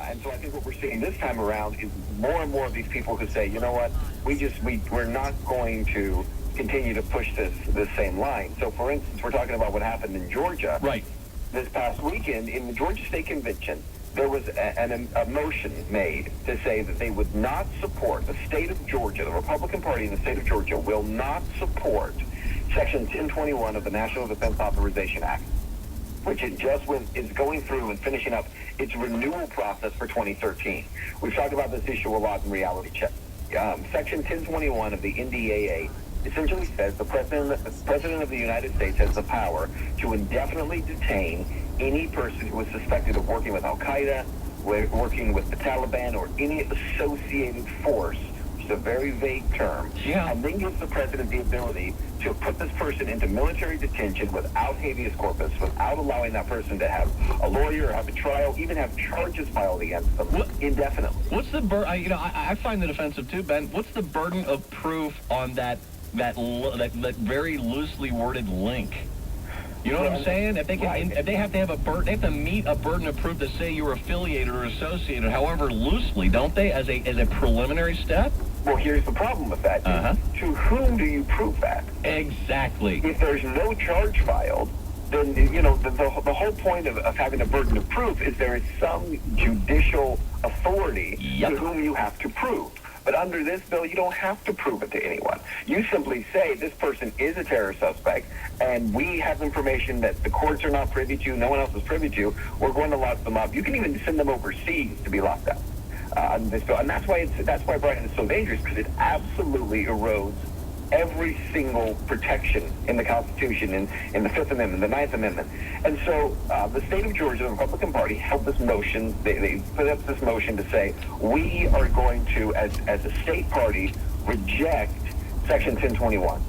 And so I think what we're seeing this time around is more and more of these people who say, you know what, we're not going to continue to push this same line. So, for instance, we're talking about what happened in Georgia. Right. This past weekend in the Georgia State Convention, there was a motion made to say that they would not support the state of Georgia, the Republican Party in the state of Georgia will not support Section 1021 of the National Defense Authorization Act, which is going through and finishing up its renewal process for 2013. We've talked about this issue a lot in Reality Check. Section 1021 of the NDAA essentially says the President of the United States has the power to indefinitely detain any person who is suspected of working with Al-Qaeda, working with the Taliban, or any associated force, which is a very vague term, and then gives the President the ability to put this person into military detention without habeas corpus, without allowing that person to have a lawyer or have a trial, even have charges filed against them indefinitely. What's the burden? I find that offensive too, Ben. What's the burden of proof on that very loosely worded link? You know what I'm saying? If they can, if they have to have they have to meet a burden of proof to say you're affiliated or associated, however loosely, don't they? As a preliminary step. Well, here's the problem with that. To whom do you prove that? Exactly. If there's no charge filed, then, the whole point of having a burden of proof is there is some judicial authority to whom you have to prove. But under this bill, you don't have to prove it to anyone. You simply say this person is a terror suspect, and we have information that the courts are not privy to, no one else is privy to. We're going to lock them up. You can even send them overseas to be locked up. This bill. And that's why Brian, is so dangerous, because it absolutely erodes every single protection in the Constitution, in the Fifth Amendment, the Ninth Amendment. And so the state of Georgia, the Republican Party, held this motion. They put up this motion to say, we are going to, as a state party, reject Section 1021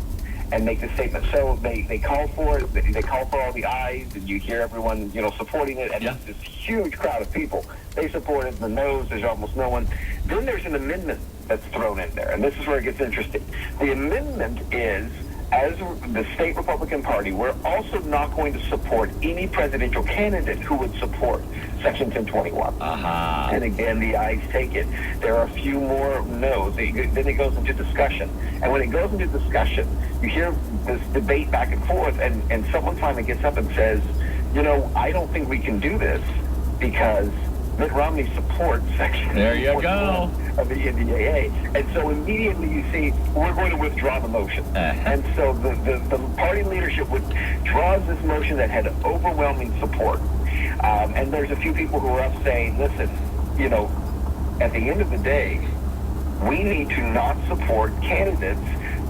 and make the statement. So they call for it. They call for all the ayes, and you hear everyone, supporting it. And it's this huge crowd of people. They support it. The no's, there's almost no one. Then there's an amendment that's thrown in there, and this is where it gets interesting. The amendment is, as the state Republican Party, we're also not going to support any presidential candidate who would support Section 1021. And again, the ayes take it. There are a few more no's. Then it goes into discussion. And when it goes into discussion, you hear this debate back and forth, and someone finally gets up and says, I don't think we can do this because Mitt Romney supports Section 1021 of the NDAA. And so immediately you see, we're going to withdraw the motion. And so the party leadership withdraws this motion that had overwhelming support. And there's a few people who are up saying, listen, at the end of the day, we need to not support candidates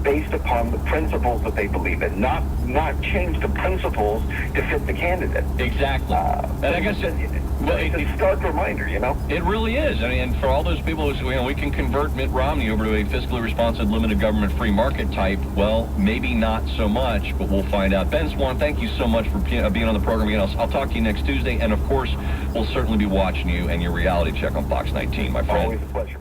based upon the principles that they believe in, not change the principles to fit the candidate. Exactly. And I guess it's a stark reminder, It really is. I mean, and for all those people who say, we can convert Mitt Romney over to a fiscally responsive, limited government, free market type, well, maybe not so much, but we'll find out. Ben Swan, thank you so much for being on the program again. I'll talk to you next Tuesday, and of course, we'll certainly be watching you and your reality check on Fox 19, my friend. Always a pleasure.